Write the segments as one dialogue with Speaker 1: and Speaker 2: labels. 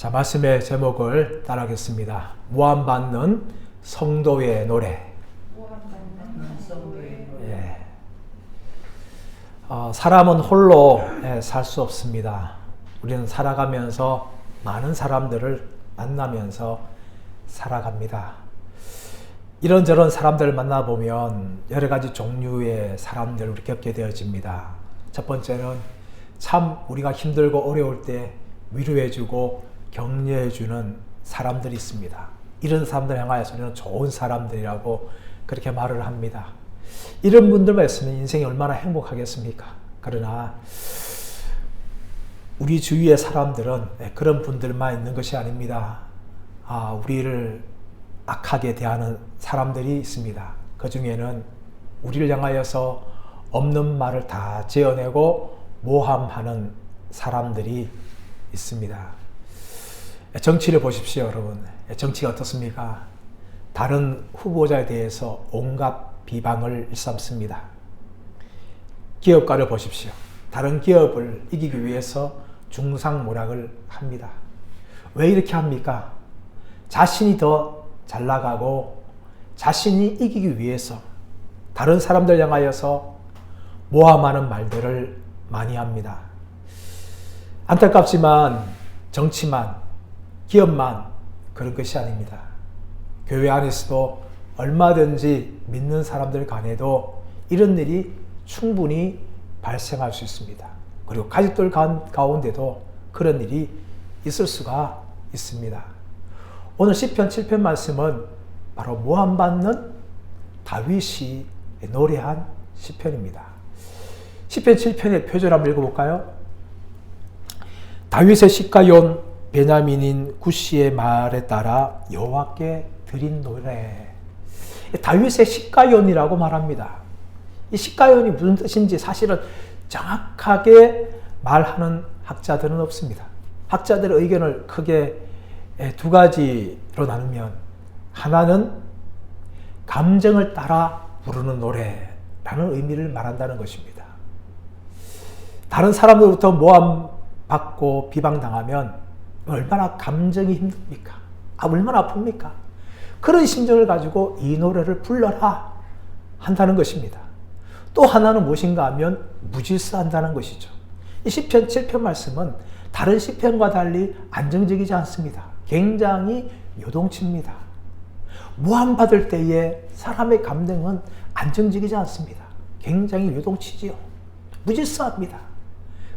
Speaker 1: 자, 말씀의 제목을 따라하겠습니다. 모함받는 성도의 노래. 예. 사람은 홀로 살 수 없습니다. 우리는 살아가면서 많은 사람들을 만나면서 살아갑니다. 이런저런 사람들을 만나보면 여러 가지 종류의 사람들을 우리 겪게 되어집니다. 첫 번째는 참 우리가 힘들고 어려울 때 위로해주고 격려해주는 사람들이 있습니다. 이런 사람들 향하여서 우리는 좋은 사람들이라고 그렇게 말을 합니다. 이런 분들만 있으면 인생이 얼마나 행복하겠습니까? 그러나 우리 주위의 사람들은 그런 분들만 있는 것이 아닙니다. 우리를 악하게 대하는 사람들이 있습니다. 그 중에는 우리를 향하여서 없는 말을 다 지어내고 모함하는 사람들이 있습니다. 정치를 보십시오, 여러분. 정치가 어떻습니까? 다른 후보자에 대해서 온갖 비방을 일삼습니다. 기업가를 보십시오. 다른 기업을 이기기 위해서 중상모략을 합니다. 왜 이렇게 합니까? 자신이 더 잘 나가고 자신이 이기기 위해서 다른 사람들 향하여서 모함하는 말들을 많이 합니다. 안타깝지만 정치만, 기업만 그런 것이 아닙니다. 교회 안에서도 얼마든지 믿는 사람들 간에도 이런 일이 충분히 발생할 수 있습니다. 그리고 가족들 가운데도 그런 일이 있을 수가 있습니다. 오늘 시편 7편 말씀은 바로 모함받는 다윗이 노래한 시편입니다. 시편 7편의 표절 한번 읽어볼까요? 다윗의 시가yon 베냐민인 구시의 말에 따라 여호와께 드린 노래. 다윗의 시가연이라고 말합니다. 이 시가연이 무슨 뜻인지 사실은 정확하게 말하는 학자들은 없습니다. 학자들의 의견을 크게 두 가지로 나누면, 하나는 감정을 따라 부르는 노래라는 의미를 말한다는 것입니다. 다른 사람들로부터 모함받고 비방당하면 얼마나 감정이 힘듭니까? 얼마나 아픕니까? 그런 심정을 가지고 이 노래를 불러라 한다는 것입니다. 또 하나는 무엇인가 하면 무질서한다는 것이죠. 이 시편 7편 말씀은 다른 시편과 달리 안정적이지 않습니다. 굉장히 요동칩니다. 모함받을 때에 사람의 감정은 안정적이지 않습니다. 굉장히 요동치지요. 무질서합니다.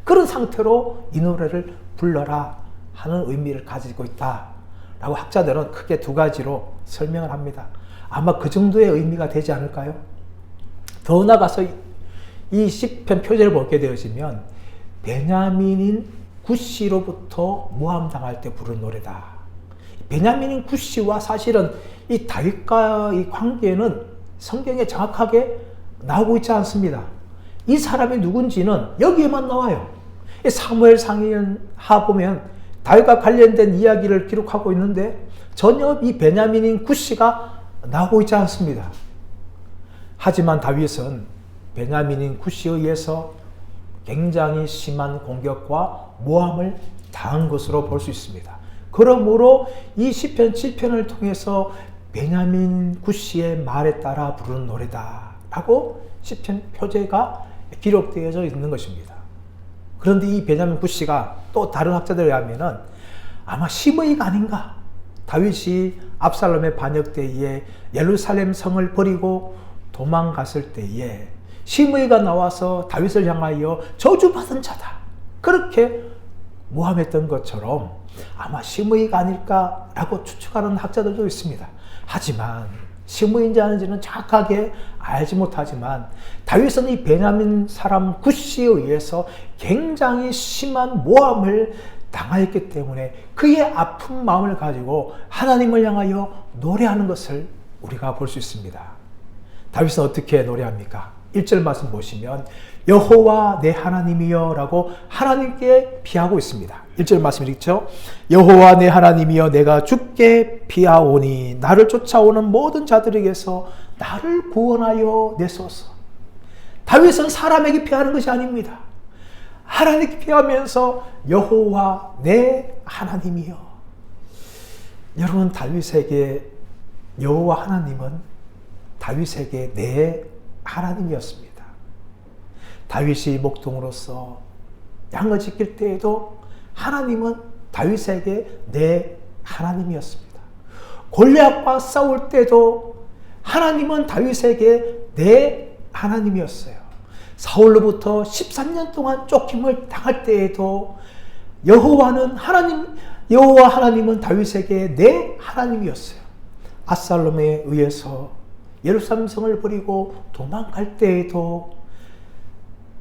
Speaker 1: 그런 상태로 이 노래를 불러라 하는 의미를 가지고 있다라고 학자들은 크게 두 가지로 설명을 합니다. 아마 그 정도의 의미가 되지 않을까요? 더 나아가서 이 시편 표제를 보게 되어지면 베냐민인 구시로부터 모함당할 때 부른 노래다. 베냐민인 구시와 사실은 이 다윗과의 관계는 성경에 정확하게 나오고 있지 않습니다. 이 사람이 누군지는 여기에만 나와요. 사무엘상하 보면 다윗과 관련된 이야기를 기록하고 있는데 전혀 이 베냐민인 구시가 나오고 있지 않습니다. 하지만 다윗은 베냐민인 구시에 의해서 굉장히 심한 공격과 모함을 당한 것으로 볼 수 있습니다. 그러므로 이 시편 7편을 통해서 베냐민 구시의 말에 따라 부르는 노래다라고 시편 표제가 기록되어져 있는 것입니다. 그런데 이 베냐민 구시가 또 다른 학자들에 의하면은 아마 시므이가 아닌가. 다윗이 압살롬의 반역 때에 예루살렘 성을 버리고 도망갔을 때에 시므이가 나와서 다윗을 향하여 저주받은 자다, 그렇게 모함했던 것처럼 아마 시므이가 아닐까라고 추측하는 학자들도 있습니다. 하지만 시므이인지 아닌지는 정확하게 알지 못하지만 다윗은 이 베냐민 사람 구시에 의해서 굉장히 심한 모함을 당하였기 때문에 그의 아픈 마음을 가지고 하나님을 향하여 노래하는 것을 우리가 볼 수 있습니다. 다윗은 어떻게 노래합니까? 1절 말씀 보시면 여호와 내 하나님이여 라고 하나님께 비하고 있습니다. 1절 말씀 읽죠? 여호와 내 하나님이여 내가 주께 비하오니 나를 쫓아오는 모든 자들에게서 나를 구원하여 내소서. 다윗은 사람에게 피하는 것이 아닙니다. 하나님께 피하면서 여호와 내 하나님이여 여러분, 다윗에게 여호와 하나님은 다윗에게 내 하나님이었습니다. 다윗이 목동으로서 양을 지킬 때에도 하나님은 다윗에게 내 하나님이었습니다. 골리앗과 싸울 때도 하나님은 다윗에게 내 하나님이었어요. 사울로부터 13년 동안 쫓김을 당할 때에도 여호와 하나님은 다윗에게 내 하나님이었어요. 압살롬에 의해서 예루살렘 성을 버리고 도망갈 때에도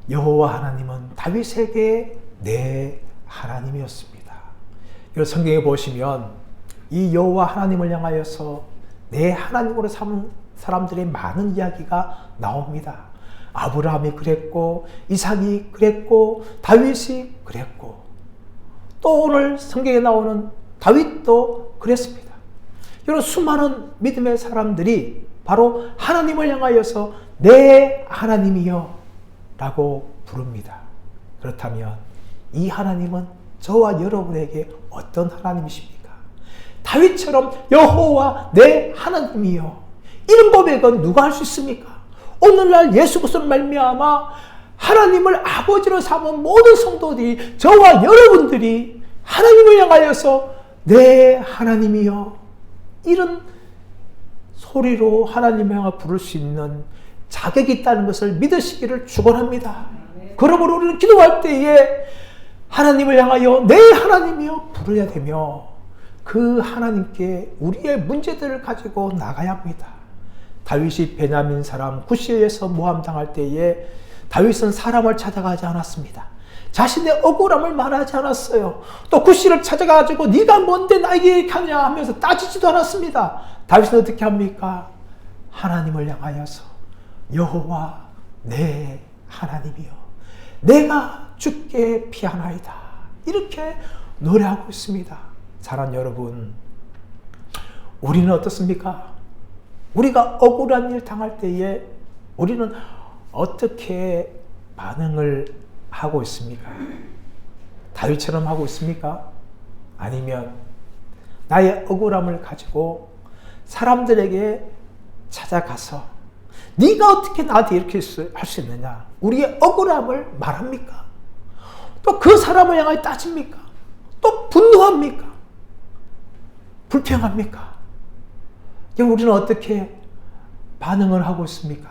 Speaker 1: 여호와 하나님은 다윗에게 내 하나님이었습니다. 이런 성경에 보시면 이 여호와 하나님을 향하여서 내 하나님으로 삼은 사람들의 많은 이야기가 나옵니다. 아브라함이 그랬고, 이삭이 그랬고, 다윗이 그랬고, 또 오늘 성경에 나오는 다윗도 그랬습니다. 이런 수많은 믿음의 사람들이 바로 하나님을 향하여서 내 하나님이여 라고 부릅니다. 그렇다면 이 하나님은 저와 여러분에게 어떤 하나님이십니까? 다윗처럼 여호와 내 하나님이여, 이런 고백은 누가 할 수 있습니까? 오늘날 예수 그리스도로 말미암아 하나님을 아버지로 삼은 모든 성도들이, 저와 여러분들이 하나님을 향하여서 내 하나님이여, 이런 소리로 하나님을 향해 부를 수 있는 자격이 있다는 것을 믿으시기를 축원합니다. 그러므로 우리는 기도할 때에 하나님을 향하여 내 하나님이여 부르야 되며, 그 하나님께 우리의 문제들을 가지고 나가야 합니다. 다윗이 베냐민 사람 구시에서 모함당할 때에 다윗은 사람을 찾아가지 않았습니다. 자신의 억울함을 말하지 않았어요. 또 구시를 찾아가지고 네가 뭔데 나에게 이렇게 하냐 하면서 따지지도 않았습니다. 다윗은 어떻게 합니까? 하나님을 향하여서 여호와 내 하나님이여, 내가 주께 피하나이다, 이렇게 노래하고 있습니다. 사랑하는 여러분, 우리는 어떻습니까? 우리가 억울한 일 당할 때에 우리는 어떻게 반응을 하고 있습니까? 다윗처럼 하고 있습니까? 아니면 나의 억울함을 가지고 사람들에게 찾아가서 네가 어떻게 나한테 이렇게 할 수 있느냐, 우리의 억울함을 말합니까? 또 그 사람을 향하여 따집니까? 또 분노합니까? 불평합니까? 우리는 어떻게 반응을 하고 있습니까?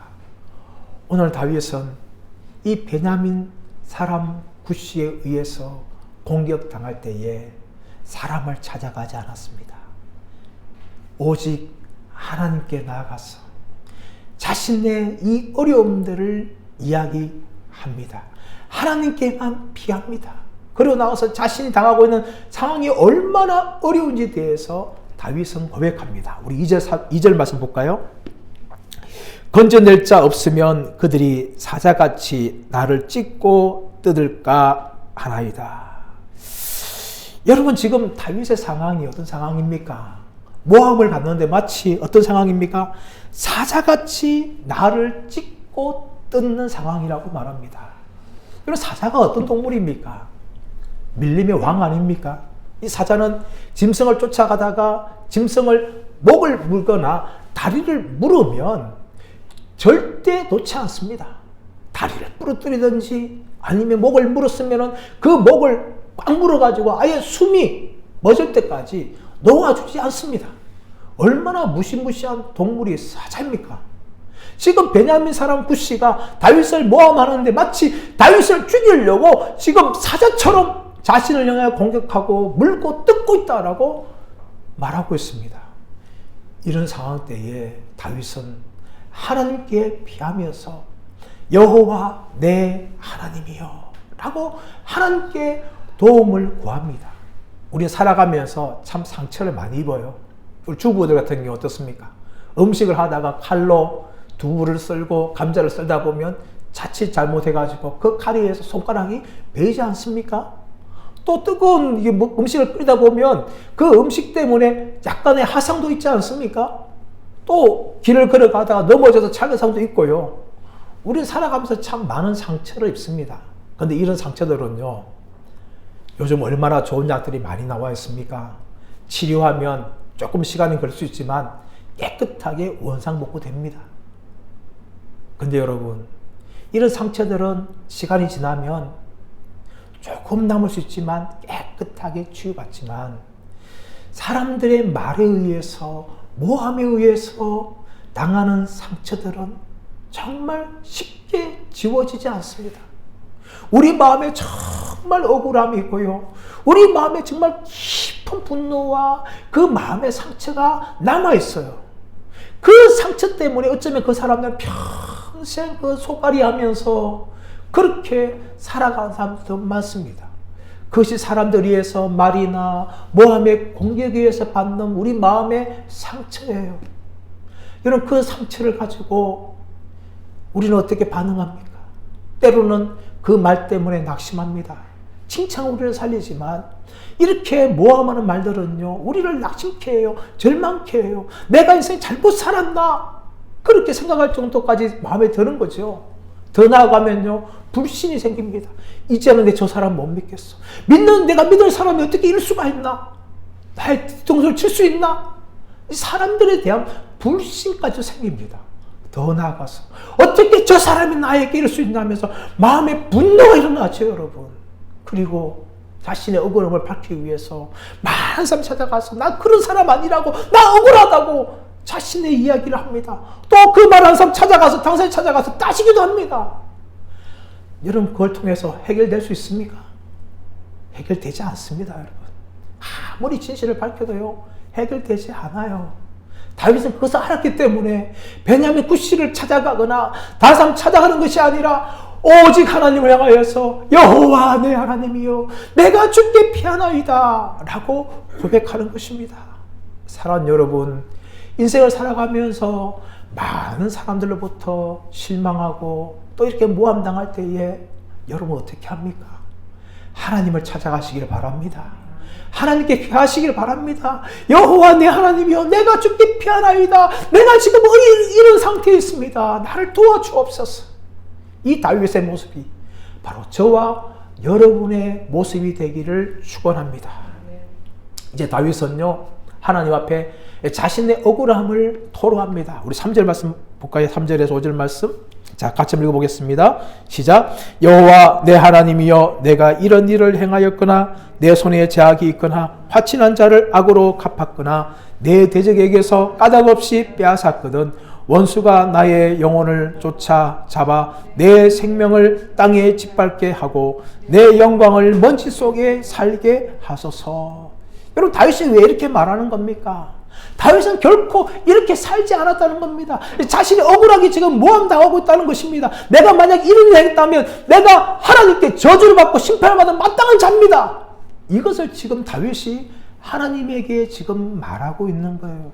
Speaker 1: 오늘 다윗은 이 베냐민 사람 구시에 의해서 공격당할 때에 사람을 찾아가지 않았습니다. 오직 하나님께 나아가서 자신의 이 어려움들을 이야기합니다. 하나님께만 피합니다. 그리고 나와서 자신이 당하고 있는 상황이 얼마나 어려운지에 대해서 다윗은 고백합니다. 우리 2절 말씀 볼까요? 건져낼 자 없으면 그들이 사자같이 나를 찢고 뜯을까 하나이다. 여러분, 지금 다윗의 상황이 어떤 상황입니까? 모함을 받는데 마치 어떤 상황입니까? 사자같이 나를 찢고 뜯는 상황이라고 말합니다. 그럼 사자가 어떤 동물입니까? 밀림의 왕 아닙니까? 이 사자는 짐승을 쫓아가다가 짐승을 목을 물거나 다리를 물으면 절대 놓지 않습니다. 다리를 부러뜨리든지 아니면 목을 물었으면 그 목을 꽉 물어가지고 아예 숨이 멎을 때까지 놓아주지 않습니다. 얼마나 무시무시한 동물이 사자입니까? 지금 베냐민 사람 구시가 다윗을 모함하는데 마치 다윗을 죽이려고 지금 사자처럼 자신을 향해 공격하고 물고 뜯고 있다라고 말하고 있습니다. 이런 상황 때에 다윗은 하나님께 피하면서 여호와 내 하나님이여 라고 하나님께 도움을 구합니다. 우리 살아가면서 참 상처를 많이 입어요. 우리 주부들 같은 경우 어떻습니까? 음식을 하다가 칼로 두부를 썰고 감자를 썰다 보면 자칫 잘못해가지고 그 칼에서 손가락이 베이지 않습니까? 또 뜨거운 음식을 끓이다 보면 그 음식 때문에 약간의 화상도 있지 않습니까? 또 길을 걸어가다가 넘어져서 차근상도 있고요. 우리는 살아가면서 참 많은 상처를 입습니다. 그런데 이런 상처들은요, 요즘 얼마나 좋은 약들이 많이 나와 있습니까? 치료하면 조금 시간이 걸릴 수 있지만 깨끗하게 원상복구됩니다. 근데 여러분, 이런 상처들은 시간이 지나면 조금 남을 수 있지만 깨끗하게 치유받지만 사람들의 말에 의해서, 모함에 의해서 당하는 상처들은 정말 쉽게 지워지지 않습니다. 우리 마음에 정말 억울함이 있고요. 우리 마음에 정말 깊은 분노와 그 마음의 상처가 남아있어요. 그 상처 때문에 어쩌면 그 사람들은 평생 그 속앓이 하면서 그렇게 살아가는 사람들도 많습니다. 그것이 사람들 위해서 말이나 모함의 공격에 의해서 받는 우리 마음의 상처예요. 여러분, 그 상처를 가지고 우리는 어떻게 반응합니까? 때로는 그 말 때문에 낙심합니다. 칭찬 우리를 살리지만 이렇게 모함하는 말들은요, 우리를 낙심케 해요. 절망케 해요. 내가 인생 잘못 살았나? 그렇게 생각할 정도까지 마음에 드는 거죠. 더 나아가면요, 불신이 생깁니다. 이제는 내 저 사람 못 믿겠어. 내가 믿을 사람이 어떻게 이럴 수가 있나? 나의 뒤통수를 칠 수 있나? 이 사람들에 대한 불신까지 생깁니다. 더 나아가서 어떻게 저 사람이 나에게 이럴 수 있나 하면서 마음에 분노가 일어나죠, 여러분. 그리고 자신의 억울함을 밝히기 위해서 많은 사람 찾아가서 나 그런 사람 아니라고, 나 억울하다고 자신의 이야기를 합니다. 또 그 말하는 사람 찾아가서, 당사자 찾아가서 따지기도 합니다. 여러분, 그걸 통해서 해결될 수 있습니까? 해결되지 않습니다, 여러분. 아무리 진실을 밝혀도요, 해결되지 않아요. 다윗은 그것을 알았기 때문에 베냐민 구시를 찾아가거나 다른 사람 찾아가는 것이 아니라 오직 하나님을 향하여서 여호와 내 하나님이여 내가 주께 피하나이다 라고 고백하는 것입니다. 사랑하는 여러분, 인생을 살아가면서 많은 사람들로부터 실망하고 또 이렇게 모함당할 때에 여러분 어떻게 합니까? 하나님을 찾아가시길 바랍니다. 하나님께 피하시길 바랍니다. 여호와 내 하나님이여 내가 주께 피하나이다. 내가 지금 이런 상태에 있습니다. 나를 도와주옵소서. 이 다윗의 모습이 바로 저와 여러분의 모습이 되기를 축원합니다. 이제 다윗은요, 하나님 앞에 자신의 억울함을 토로합니다. 우리 3절 말씀 볼까요? 3절에서 5절 말씀. 자, 같이 읽어보겠습니다. 시작. 여호와 내 하나님이여 내가 이런 일을 행하였거나 내 손에 제약이 있거나 화친한 자를 악으로 갚았거나 내 대적에게서 까닭없이 빼앗았거든 원수가 나의 영혼을 쫓아 잡아 내 생명을 땅에 짓밟게 하고 내 영광을 먼지 속에 살게 하소서. 여러분, 다윗이 왜 이렇게 말하는 겁니까? 다윗은 결코 이렇게 살지 않았다는 겁니다. 자신이 억울하게 지금 모함당하고 있다는 것입니다. 내가 만약 이런 일을 했다면 내가 하나님께 저주를 받고 심판을 받은 마땅한 자입니다. 이것을 지금 다윗이 하나님에게 지금 말하고 있는 거예요.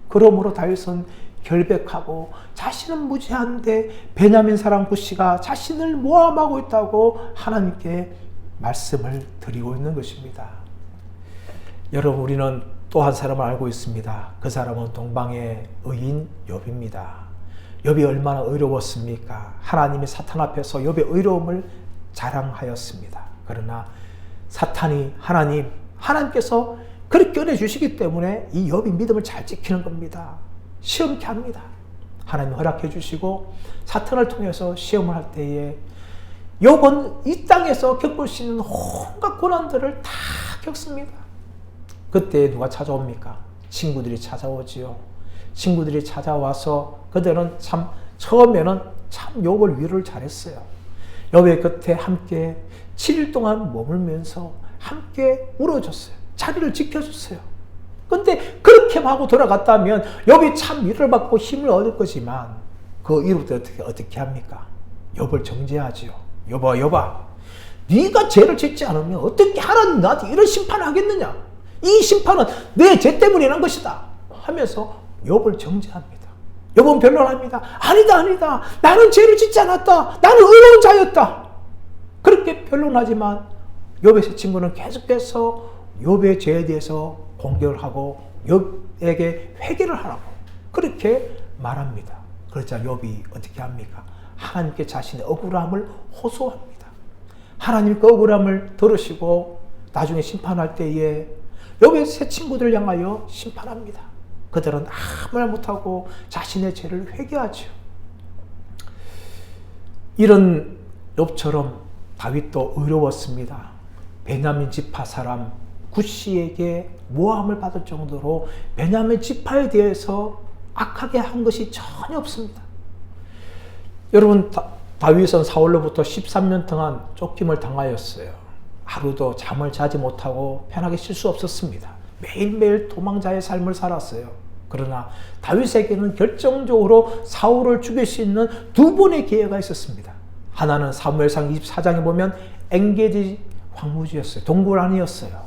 Speaker 1: 그러므로 다윗은 결백하고 자신은 무지한데 베냐민 사람 구시가 자신을 모함하고 있다고 하나님께 말씀을 드리고 있는 것입니다. 여러분, 우리는 또 한 사람을 알고 있습니다. 그 사람은 동방의 의인 욥입니다. 욥이 얼마나 의로웠습니까? 하나님이 사탄 앞에서 욥의 의로움을 자랑하였습니다. 그러나 사탄이 하나님께서 그렇게 꺼내주시기 때문에 이 욥이 믿음을 잘 지키는 겁니다. 시험케 합니다. 하나님 허락해 주시고 사탄을 통해서 시험을 할 때에 욥은 이 땅에서 겪을 수 있는 온갖 고난들을 다 겪습니다. 그때 누가 찾아옵니까? 친구들이 찾아오지요. 친구들이 찾아와서 그들은 처음에는 참 욥을 위로를 잘했어요. 욥의 곁에 함께 7일 동안 머물면서 함께 울어줬어요. 자리를 지켜줬어요. 근데 그렇게 하고 돌아갔다면 욥이 참 위로를 받고 힘을 얻을 거지만 그 이후부터 어떻게 합니까? 욥을 정죄하지요. 욥아, 네가 죄를 짓지 않으면 어떻게 하나님 나한테 이런 심판을 하겠느냐? 이 심판은 내 죄 때문에 난 것이다 하면서 욥을 정죄합니다. 욥은 변론합니다. 아니다. 나는 죄를 짓지 않았다. 나는 의로운 자였다. 그렇게 변론하지만 욥의 세 친구는 계속해서 욥의 죄에 대해서 공격을 하고 욥에게 회개를 하라고 그렇게 말합니다. 그러자 욥이 어떻게 합니까? 하나님께 자신의 억울함을 호소합니다. 하나님 그 억울함을 들으시고 나중에 심판할 때에 여기 세 친구들을 향하여 심판합니다. 그들은 아무 말 못하고 자신의 죄를 회개하죠. 이런 욥처럼 다윗도 의로웠습니다. 베냐민 지파 사람 굿시에게 모함을 받을 정도로 베냐민 지파에 대해서 악하게 한 것이 전혀 없습니다. 여러분, 다윗은 사울로부터 13년 동안 쫓김을 당하였어요. 하루도 잠을 자지 못하고 편하게 쉴 수 없었습니다. 매일매일 도망자의 삶을 살았어요. 그러나 다윗에게는 결정적으로 사울을 죽일 수 있는 두 번의 기회가 있었습니다. 하나는 사무엘상 24장에 보면 엔게디 황무지였어요. 동굴 안이었어요.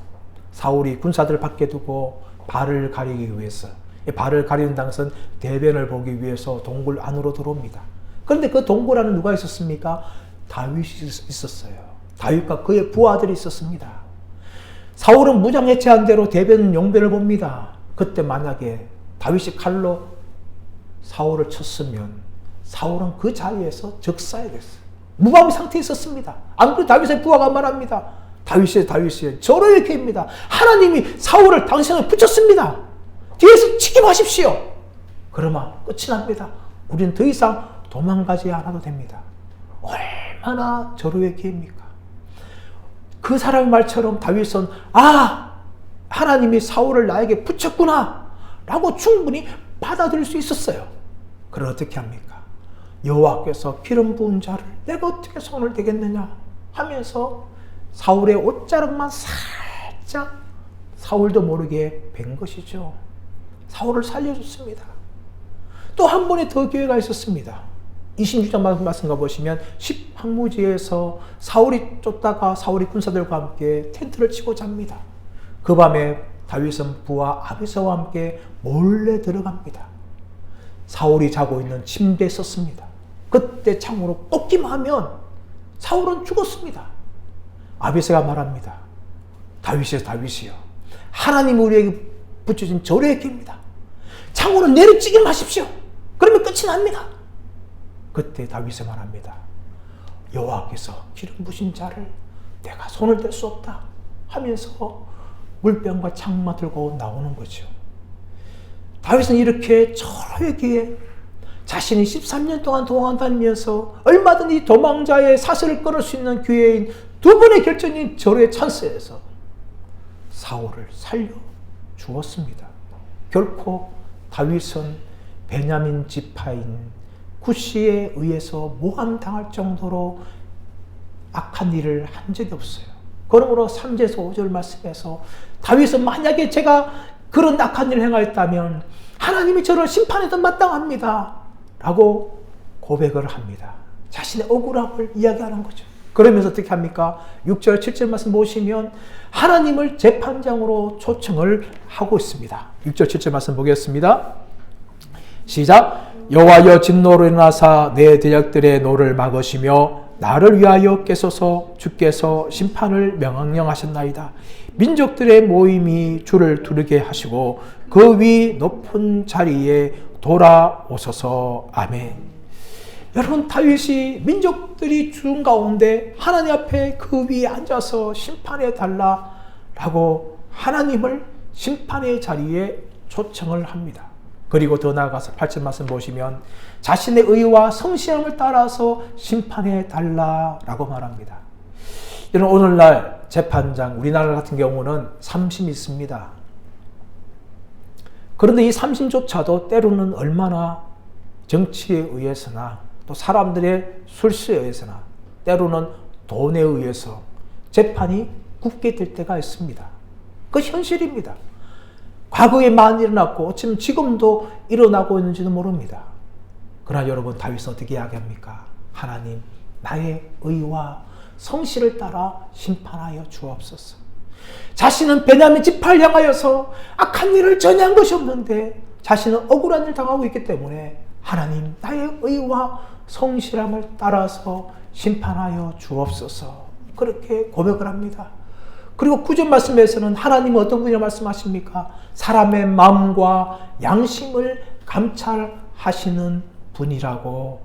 Speaker 1: 사울이 군사들을 밖에 두고 발을 가리기 위해서, 발을 가리는 당선 대변을 보기 위해서 동굴 안으로 들어옵니다. 그런데 그 동굴 안에 누가 있었습니까? 다윗이 있었어요. 다윗과 그의 부하들이 있었습니다. 사울은 무장해체한 대로 대변 용변을 봅니다. 그때 만약에 다윗이 칼로 사울을 쳤으면 사울은 그 자리에서 적사야 됐어요. 무방 상태에 있었습니다. 안 그래도 다윗의 부하가 말합니다. 다윗이 저로의 기회입니다. 하나님이 사울을 당신을 붙였습니다. 뒤에서 지켜보십시오. 그러면 끝이 납니다. 우리는 더 이상 도망가지 않아도 됩니다. 얼마나 절호의 기회입니까? 그 사람의 말처럼 다윗은 하나님이 사울을 나에게 붙였구나 라고 충분히 받아들일 수 있었어요. 그럼 어떻게 합니까? 여호와께서 기름 부은 자를 내가 어떻게 손을 대겠느냐 하면서 사울의 옷자락만 살짝 사울도 모르게 벤 것이죠. 사울을 살려줬습니다. 또 한 번의 더 기회가 있었습니다. 26장 말씀 가보시면 10황무지에서 사울이 쫓다가 사울이 군사들과 함께 텐트를 치고 잡니다. 그 밤에 다윗은 부하 아비사와 함께 몰래 들어갑니다. 사울이 자고 있는 침대에 썼습니다. 그때 창으로 꽂기만 하면 사울은 죽었습니다. 아비사가 말합니다. 다윗이요. 하나님이 우리에게 붙여진 절호의 기회입니다. 창으로 내리치기 마십시오. 그러면 끝이 납니다. 그때 다윗이 말합니다. 여호와께서 기름 부신 자를 내가 손을 댈 수 없다 하면서 물병과 창만 들고 나오는 거죠. 다윗은 이렇게 절호의 기회, 자신이 13년 동안 도망 다니면서 얼마든지 도망자의 사슬을 끊을 수 있는 기회인 두 번의 결정적인 절호의 찬스에서 사울을 살려 주었습니다. 결코 다윗은 베냐민 지파인 굿시에 의해서 모함당할 정도로 악한 일을 한 적이 없어요. 그러므로 3절에서 5절 말씀에서 다윗은 만약에 제가 그런 악한 일을 행하였다면 하나님이 저를 심판해도 마땅합니다 라고 고백을 합니다. 자신의 억울함을 이야기하는 거죠. 그러면서 어떻게 합니까? 6절 7절 말씀 보시면 하나님을 재판장으로 초청을 하고 있습니다. 6절 7절 말씀 보겠습니다. 시작. 여호와여 진노로 일어나사 내 대적들의 노를 막으시며 나를 위하여 깨소서. 주께서 심판을 명령하셨나이다. 민족들의 모임이 주를 두르게 하시고 그 위 높은 자리에 돌아오소서. 아멘. 여러분, 다윗이 민족들이 죽은 가운데 하나님 앞에 그 위에 앉아서 심판해 달라라고 하나님을 심판의 자리에 초청을 합니다. 그리고 더 나아가서 8절 말씀 보시면 자신의 의와 성실함을 따라서 심판해 달라라고 말합니다. 여러분, 오늘날 재판장, 우리나라 같은 경우는 3심이 있습니다. 그런데 이 3심조차도 때로는 얼마나 정치에 의해서나 또 사람들의 술수에 의해서나 때로는 돈에 의해서 재판이 굳게 될 때가 있습니다. 그 현실입니다. 과거에 많이 일어났고 어쩌면 지금도 일어나고 있는지도 모릅니다. 그러나 여러분, 다윗은 어떻게 이야기합니까? 하나님, 나의 의와 성실을 따라 심판하여 주옵소서. 자신은 베냐민 지파를 향하여서 악한 일을 전혀 한 것이 없는데 자신은 억울한 일을 당하고 있기 때문에 하나님, 나의 의와 성실함을 따라서 심판하여 주옵소서. 그렇게 고백을 합니다. 그리고 9절 말씀에서는 하나님은 어떤 분이라고 말씀하십니까? 사람의 마음과 양심을 감찰하시는 분이라고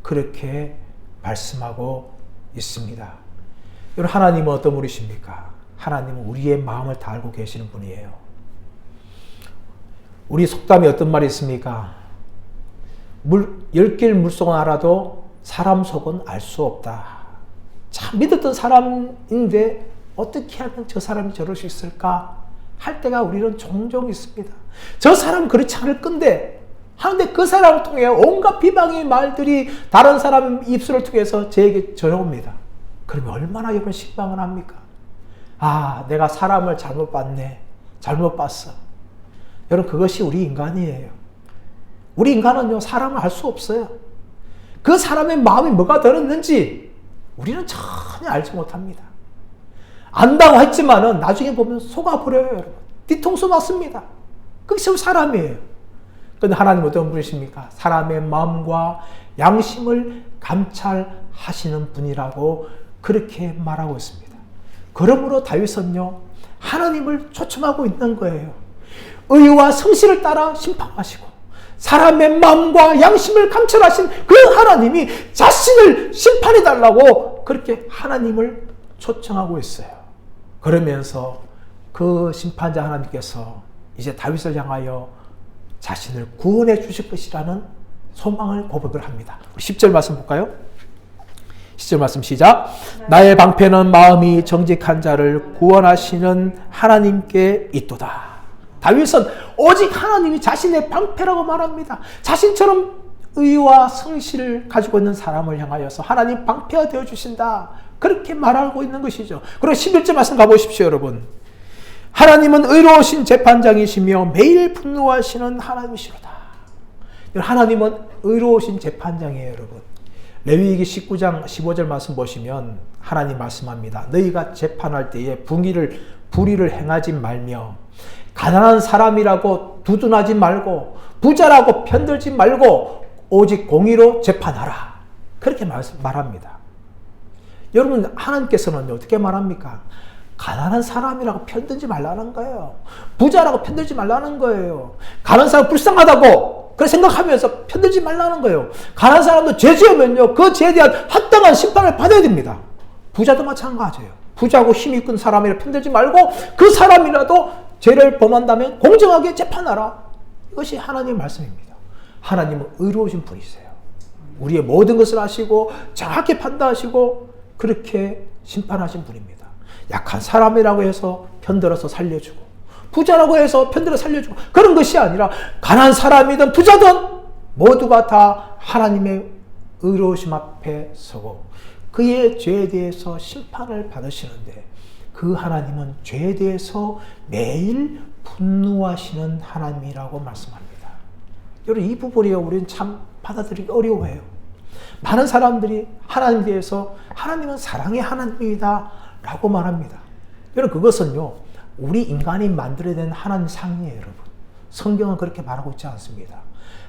Speaker 1: 그렇게 말씀하고 있습니다. 여러분, 하나님은 어떤 분이십니까? 하나님은 우리의 마음을 다 알고 계시는 분이에요. 우리 속담에 어떤 말이 있습니까? 10길 물속은 알아도 사람 속은 알 수 없다. 참 믿었던 사람인데 어떻게 하면 저 사람이 저럴 수 있을까 할 때가 우리는 종종 있습니다. 저 사람은 그렇지 않을 건데 하는데 그 사람을 통해 온갖 비방의 말들이 다른 사람 입술을 통해서 저에게 전해옵니다. 그러면 얼마나 여러분 실망을 합니까? 아, 내가 사람을 잘못 봤네. 잘못 봤어. 여러분, 그것이 우리 인간이에요. 우리 인간은요, 사람을 알 수 없어요. 그 사람의 마음이 뭐가 들었는지 우리는 전혀 알지 못합니다. 안다고 했지만은 나중에 보면 속아버려요, 여러분. 뒤통수 맞습니다. 그게 지금 사람이에요. 그런데 하나님은 어떤 분이십니까? 사람의 마음과 양심을 감찰하시는 분이라고 그렇게 말하고 있습니다. 그러므로 다윗은요, 하나님을 초청하고 있는 거예요. 의와 성실을 따라 심판하시고 사람의 마음과 양심을 감찰하신 그 하나님이 자신을 심판해달라고 그렇게 하나님을 초청하고 있어요. 그러면서 그 심판자 하나님께서 이제 다윗을 향하여 자신을 구원해 주실 것이라는 소망을 고백을 합니다. 우리 10절 말씀 볼까요? 10절 말씀 시작. 나의 방패는 마음이 정직한 자를 구원하시는 하나님께 있도다. 다윗은 오직 하나님이 자신의 방패라고 말합니다. 자신처럼 의와 성실을 가지고 있는 사람을 향하여서 하나님 방패가 되어주신다. 그렇게 말하고 있는 것이죠. 그리고 11절 말씀 가보십시오, 여러분. 하나님은 의로우신 재판장이시며 매일 분노하시는 하나님이시로다. 하나님은 의로우신 재판장이에요, 여러분. 레위기 19장 15절 말씀 보시면 하나님 말씀합니다. 너희가 재판할 때에 불의를 행하지 말며 가난한 사람이라고 두둔하지 말고 부자라고 편들지 말고 오직 공의로 재판하라. 그렇게 말합니다. 여러분, 하나님께서는 어떻게 말합니까? 가난한 사람이라고 편들지 말라는 거예요. 부자라고 편들지 말라는 거예요. 가난한 사람 불쌍하다고 그렇게 생각하면서 편들지 말라는 거예요. 가난한 사람도 죄 지으면요, 그 죄에 대한 합당한 심판을 받아야 됩니다. 부자도 마찬가지예요. 부자고 힘이 큰 사람이라 편들지 말고 그 사람이라도 죄를 범한다면 공정하게 재판하라. 이것이 하나님의 말씀입니다. 하나님은 의로우신 분이세요. 우리의 모든 것을 아시고 정확히 판단하시고 그렇게 심판하신 분입니다. 약한 사람이라고 해서 편들어서 살려주고 부자라고 해서 편들어 살려주고 그런 것이 아니라 가난한 사람이든 부자든 모두가 다 하나님의 의로우심 앞에 서고 그의 죄에 대해서 심판을 받으시는데 그 하나님은 죄에 대해서 매일 분노하시는 하나님이라고 말씀합니다. 여러분, 이 부분이요, 우리는 참 받아들이기 어려워해요. 많은 사람들이 하나님에 대해서 하나님은 사랑의 하나님이다 라고 말합니다. 여러분, 그것은요, 우리 인간이 만들어낸 하나님 상이에요, 여러분. 성경은 그렇게 말하고 있지 않습니다.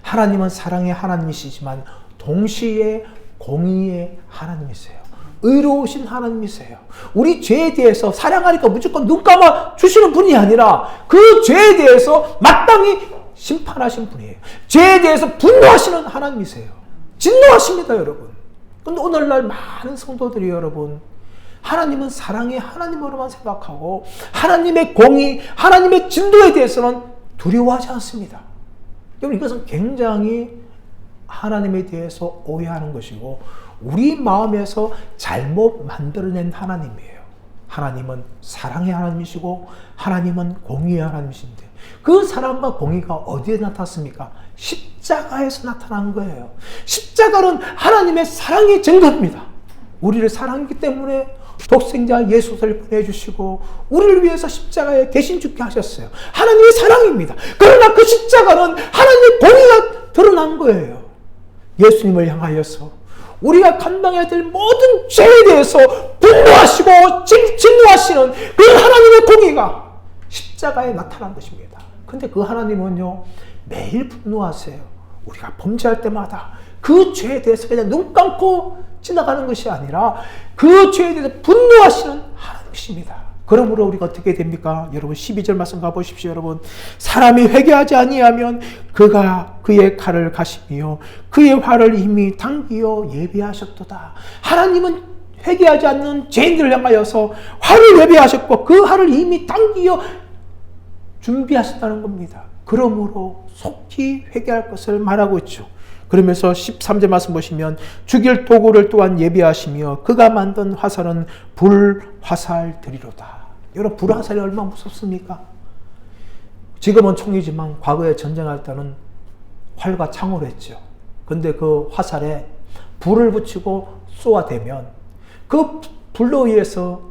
Speaker 1: 하나님은 사랑의 하나님이시지만 동시에 공의의 하나님이세요. 의로우신 하나님이세요. 우리 죄에 대해서 사랑하니까 무조건 눈 감아 주시는 분이 아니라 그 죄에 대해서 마땅히 심판하신 분이에요. 죄에 대해서 분노하시는 하나님이세요. 진노하십니다, 여러분. 그런데 오늘날 많은 성도들이 여러분, 하나님은 사랑의 하나님으로만 생각하고 하나님의 공의, 하나님의 진도에 대해서는 두려워하지 않습니다. 여러분, 이것은 굉장히 하나님에 대해서 오해하는 것이고 우리 마음에서 잘못 만들어낸 하나님이에요. 하나님은 사랑의 하나님이시고 하나님은 공의의 하나님이신데 그 사랑과 공의가 어디에 나타났습니까? 십자가에서 나타난 거예요. 십자가는 하나님의 사랑의 증거입니다. 우리를 사랑했기 때문에 독생자 예수를 보내주시고 우리를 위해서 십자가에 대신 죽게 하셨어요. 하나님의 사랑입니다. 그러나 그 십자가는 하나님의 공의가 드러난 거예요. 예수님을 향하여서 우리가 감당해야 될 모든 죄에 대해서 분노하시고 진노하시는 그 하나님의 공의가 십자가에 나타난 것입니다. 그런데 그 하나님은요, 매일 분노하세요. 우리가 범죄할 때마다 그 죄에 대해서 그냥 눈 감고 지나가는 것이 아니라 그 죄에 대해서 분노하시는 하나님이십니다. 그러므로 우리가 어떻게 됩니까? 여러분 12절 말씀 가보십시오. 여러분, 사람이 회개하지 아니하면 그가 그의 칼을 가시며 그의 활을 이미 당기어 예비하셨도다. 하나님은 회개하지 않는 죄인들을 향하여서 화를 예비하셨고 그 화를 이미 당기어 준비하셨다는 겁니다. 그러므로 속히 회개할 것을 말하고 있죠. 그러면서 13절 말씀 보시면 죽일 도구를 또한 예비하시며 그가 만든 화살은 불화살들이로다. 여러분, 불화살이 얼마나 무섭습니까? 지금은 총이지만 과거에 전쟁할 때는 활과 창으로 했죠. 근데 그 화살에 불을 붙이고 쏘아대면 그 불로 의해서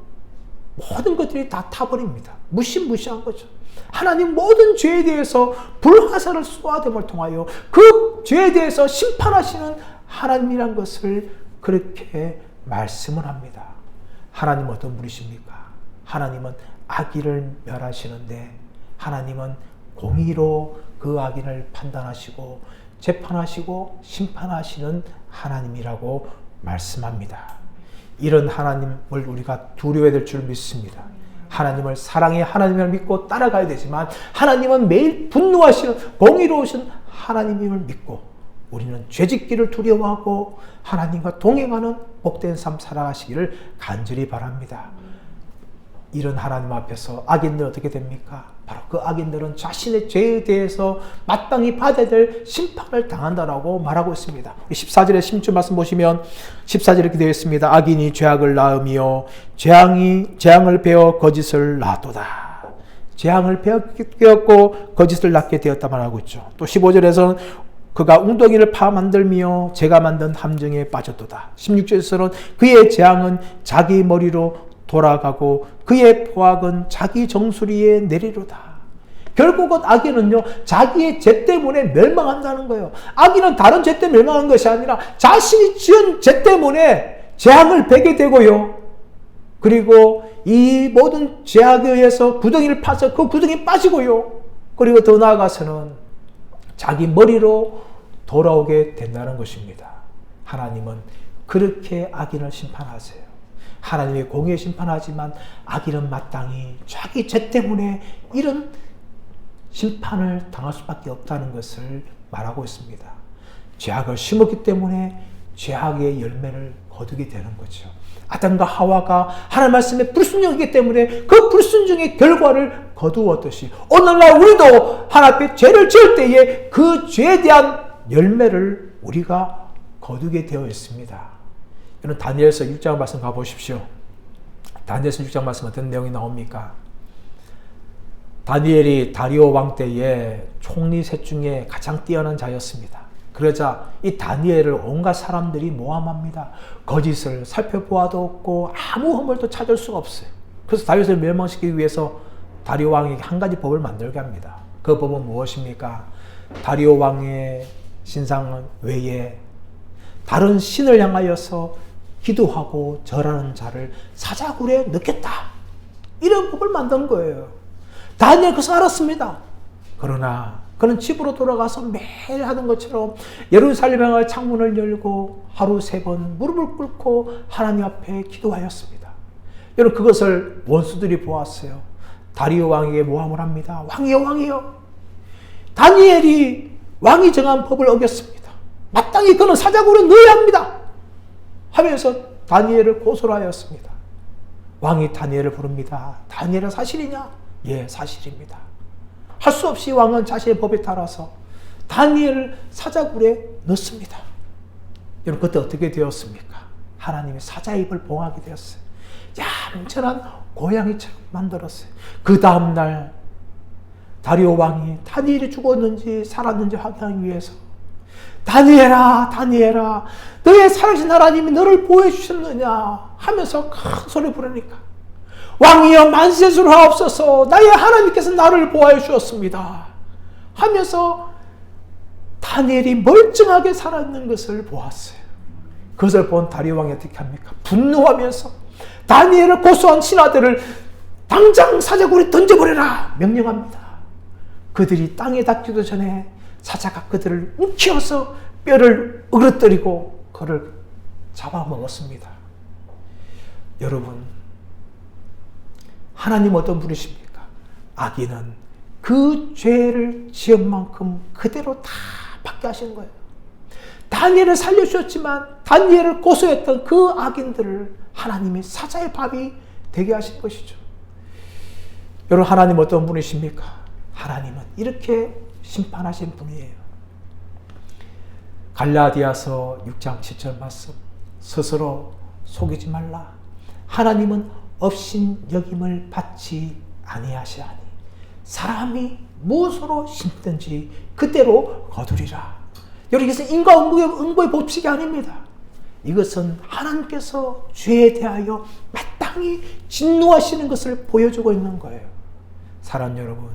Speaker 1: 모든 것들이 다 타버립니다. 무시무시한 거죠. 하나님 모든 죄에 대해서 불화살을 쏘아댐을 통하여 그 죄에 대해서 심판하시는 하나님이란 것을 그렇게 말씀을 합니다. 하나님 어떤 분이십니까? 하나님은 악인을 멸하시는데 하나님은 공의로 그 악인을 판단하시고 재판하시고 심판하시는 하나님이라고 말씀합니다. 이런 하나님을 우리가 두려워해야 될 줄 믿습니다. 하나님을 사랑의 하나님을 믿고 따라가야 되지만 하나님은 매일 분노하시는 공의로우신 하나님임을 믿고 우리는 죄짓기를 두려워하고 하나님과 동행하는 복된 삶 살아가시기를 간절히 바랍니다. 이런 하나님 앞에서 악인들 어떻게 됩니까? 바로 그 악인들은 자신의 죄에 대해서 마땅히 받아야 될 심판을 당한다라고 말하고 있습니다. 14절의 16절 말씀 보시면 14절에 이렇게 되어 있습니다. 악인이 죄악을 낳으며 재앙을 베어 거짓을 낳도다. 재앙을 베었고 거짓을 낳게 되었다 말하고 있죠. 또 15절에서는 그가 웅덩이를 파 만들며 제가 만든 함정에 빠졌도다. 16절에서는 그의 재앙은 자기 머리로 돌아가고 그의 포악은 자기 정수리에 내리로다. 결국은 악인은요, 자기의 죄 때문에 멸망한다는 거예요. 악인은 다른 죄 때문에 멸망하는 것이 아니라 자신이 지은 죄 때문에 재앙을 베게 되고요. 그리고 이 모든 죄악에 의해서 구덩이를 파서 그 구덩이에 빠지고요. 그리고 더 나아가서는 자기 머리로 돌아오게 된다는 것입니다. 하나님은 그렇게 악인을 심판하세요. 하나님의 공의에 심판하지만 악인은 마땅히 자기 죄 때문에 이런 심판을 당할 수밖에 없다는 것을 말하고 있습니다. 죄악을 심었기 때문에 죄악의 열매를 거두게 되는 거죠. 아담과 하와가 하나님 말씀에 불순종이기 때문에 그 불순종의 결과를 거두었듯이 오늘날 우리도 하나님 앞에 죄를 지을 때에 그 죄에 대한 열매를 우리가 거두게 되어 있습니다. 여러분, 다니엘서 6장 말씀 가보십시오. 다니엘서 6장 말씀 어떤 내용이 나옵니까? 다니엘이 다리오 왕 때에 총리 셋 중에 가장 뛰어난 자였습니다. 그러자 이 다니엘을 온갖 사람들이 모함합니다. 거짓을 살펴보아도 없고 아무 허물도 찾을 수가 없어요. 그래서 다윗을 멸망시키기 위해서 다리오 왕에게 한 가지 법을 만들게 합니다. 그 법은 무엇입니까? 다리오 왕의 신상 외에 다른 신을 향하여서 기도하고 절하는 자를 사자굴에 넣겠다. 이런 법을 만든 거예요. 다니엘 그것을 알았습니다. 그러나 그는 집으로 돌아가서 매일 하는 것처럼 예루살렘의 창문을 열고 하루 3번 무릎을 꿇고 하나님 앞에 기도하였습니다. 여러분, 그것을 원수들이 보았어요. 다리오 왕에게 모함을 합니다. 왕이여, 왕이여. 다니엘이 왕이 정한 법을 어겼습니다. 마땅히 그는 사자굴에 넣어야 합니다. 하면서 다니엘을 고소를 하였습니다. 왕이 다니엘을 부릅니다. 다니엘은 사실이냐? 예, 사실입니다. 할 수 없이 왕은 자신의 법에 따라서 다니엘을 사자굴에 넣습니다. 여러분, 그때 어떻게 되었습니까? 하나님이 사자 입을 봉하게 되었어요. 얌전한 고양이처럼 만들었어요. 그 다음날 다리오 왕이 다니엘이 죽었는지 살았는지 확인하기 위해서 다니엘아, 다니엘아, 너의 살아계신 하나님이 너를 보호해 주셨느냐 하면서 큰 소리 부르니까 왕이여 만세수를 하옵소서, 나의 하나님께서 나를 보호해 주셨습니다 하면서 다니엘이 멀쩡하게 살아있는 것을 보았어요. 그것을 본 다리오 왕이 어떻게 합니까? 분노하면서 다니엘을 고소한 신하들을 당장 사자굴에 던져버려라 명령합니다. 그들이 땅에 닿기도 전에 사자가 그들을 움켜서 뼈를 으그러뜨리고 그를 잡아먹었습니다. 여러분, 하나님 어떤 분이십니까? 악인은 그 죄를 지은 만큼 그대로 다 받게 하시는 거예요. 다니엘을 살려주셨지만 다니엘을 고소했던 그 악인들을 하나님이 사자의 밥이 되게 하신 것이죠. 여러분, 하나님 어떤 분이십니까? 하나님은 이렇게 심판하신 분이에요. 갈라디아서 6장 7절 말씀, 스스로 속이지 말라. 하나님은 업신여김을 받지 아니하시하니 사람이 무엇으로 심든지 그대로 거두리라. 여러분, 이것은 인과응보의 법칙이 아닙니다. 이것은 하나님께서 죄에 대하여 마땅히 진노하시는 것을 보여주고 있는 거예요. 사랑 여러분,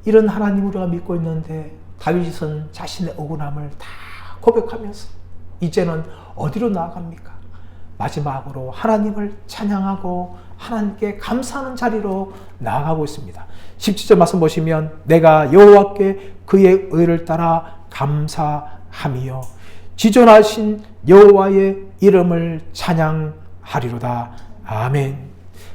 Speaker 1: 이런 하나님을 우리가 믿고 있는데 다윗은 자신의 억울함을 다 고백하면서 이제는 어디로 나아갑니까? 마지막으로 하나님을 찬양하고 하나님께 감사하는 자리로 나아가고 있습니다. 17절 말씀 보시면 내가 여호와께 그의 의를 따라 감사하며 지존하신 여호와의 이름을 찬양하리로다. 아멘.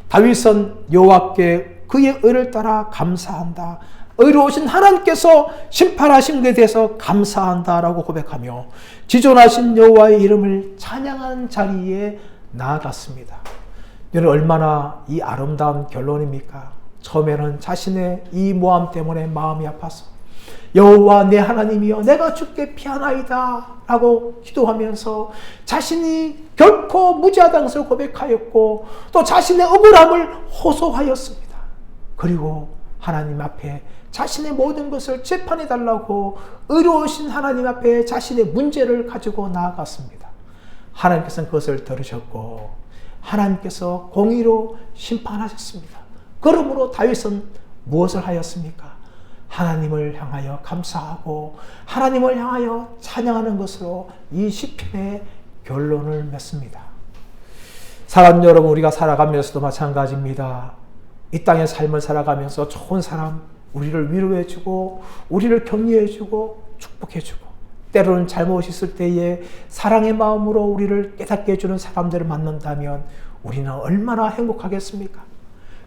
Speaker 1: 다윗은 여호와께 그의 의를 따라 감사한다. 의로우신 하나님께서 심판하신 것에 대해서 감사한다라고 고백하며 지존하신 여호와의 이름을 찬양하는 자리에 나아갔습니다. 여러분, 얼마나 이 아름다운 결론입니까? 처음에는 자신의 이 모함 때문에 마음이 아파서 여호와 내 하나님이여 내가 주께 피하나이다 라고 기도하면서 자신이 결코 무지하다는 것을 고백하였고 또 자신의 억울함을 호소하였습니다. 그리고 하나님 앞에 자신의 모든 것을 재판해 달라고 의로우신 하나님 앞에 자신의 문제를 가지고 나아갔습니다. 하나님께서는 그것을 들으셨고 하나님께서 공의로 심판하셨습니다. 그러므로 다윗은 무엇을 하였습니까? 하나님을 향하여 감사하고 하나님을 향하여 찬양하는 것으로 이 시편의 결론을 맺습니다. 사랑하는 여러분, 우리가 살아가면서도 마찬가지입니다. 이 땅의 삶을 살아가면서 좋은 사람, 우리를 위로해주고 우리를 격려해주고 축복해주고 때로는 잘못이 있을 때에 사랑의 마음으로 우리를 깨닫게 해주는 사람들을 만난다면 우리는 얼마나 행복하겠습니까?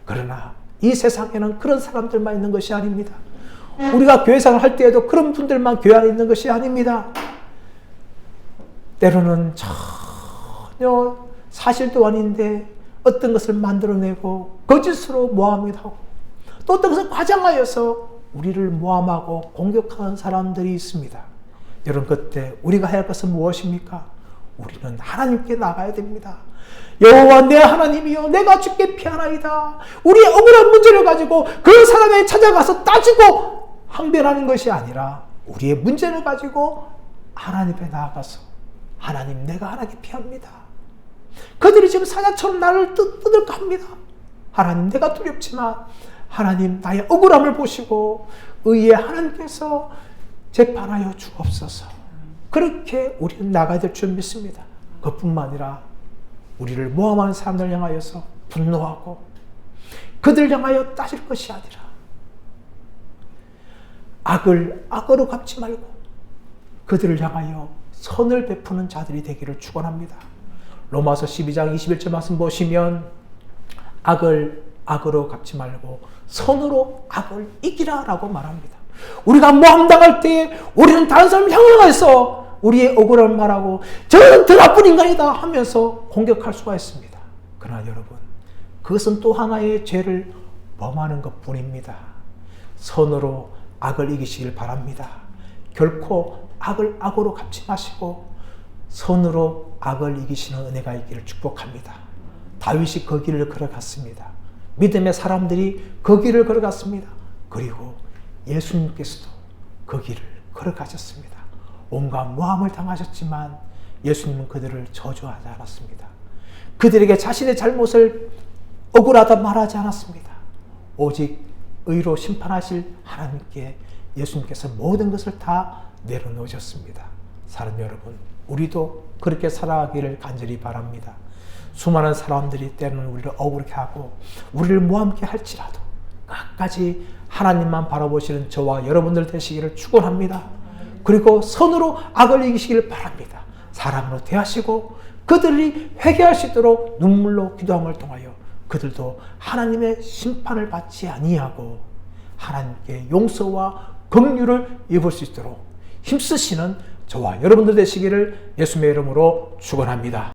Speaker 1: 그러나 이 세상에는 그런 사람들만 있는 것이 아닙니다. 우리가 교회생활 할 때에도 그런 분들만 교회 안에 있는 것이 아닙니다. 때로는 전혀 사실도 아닌데 어떤 것을 만들어내고 거짓으로 모함을 하고 또 어떤 것을 과장하여서 우리를 모함하고 공격하는 사람들이 있습니다. 여러분, 그때 우리가 해야 할 것은 무엇입니까? 우리는 하나님께 나가야 됩니다. 여호와 내 하나님이여 내가 주께 피하나이다. 우리의 억울한 문제를 가지고 그 사람에 찾아가서 따지고 항변하는 것이 아니라 우리의 문제를 가지고 하나님 앞에 나아가서 하나님, 내가 하나님께 피합니다. 그들이 지금 사자처럼 나를 뜯을까 합니다. 하나님, 내가 두렵지만 하나님, 나의 억울함을 보시고 의의 하나님께서 재판하여 주옵소서. 그렇게 우리는 나가야 될 줄 믿습니다. 그뿐만 아니라 우리를 모함하는 사람들 향하여서 분노하고 그들 향하여 따질 것이 아니라 악을 악으로 갚지 말고 그들을 향하여 선을 베푸는 자들이 되기를 축원합니다. 로마서 12장 21절 말씀 보시면 악을 악으로 갚지 말고 선으로 악을 이기라 라고 말합니다. 우리가 모함당할 때 우리는 다른 사람을 향해서 우리의 억울함을 말하고 저는 더 나쁜 인간이다 하면서 공격할 수가 있습니다. 그러나 여러분, 그것은 또 하나의 죄를 범하는 것뿐입니다. 선으로 악을 이기시길 바랍니다. 결코 악을 악으로 갚지 마시고 선으로 악을 이기시는 은혜가 있기를 축복합니다. 다윗이 그 길을 걸어갔습니다. 믿음의 사람들이 그 길을 걸어갔습니다. 그리고 예수님께서도 그 길을 걸어가셨습니다. 온갖 모함을 당하셨지만 예수님은 그들을 저주하지 않았습니다. 그들에게 자신의 잘못을 억울하다 말하지 않았습니다. 오직 의로 심판하실 하나님께 예수님께서 모든 것을 다 내려놓으셨습니다. 사랑하는 여러분, 우리도 그렇게 살아가기를 간절히 바랍니다. 수많은 사람들이 때로는 우리를 억울하게 하고 우리를 모함게 할지라도 끝까지 하나님만 바라보시는 저와 여러분들 되시기를 축원합니다. 그리고 선으로 악을 이기시기를 바랍니다. 사람으로 대하시고 그들이 회개할 수 있도록 눈물로 기도함을 통하여 그들도 하나님의 심판을 받지 아니하고 하나님께 용서와 긍휼을 입을 수 있도록 힘쓰시는 저와 여러분들 되시기를 예수님의 이름으로 축원합니다.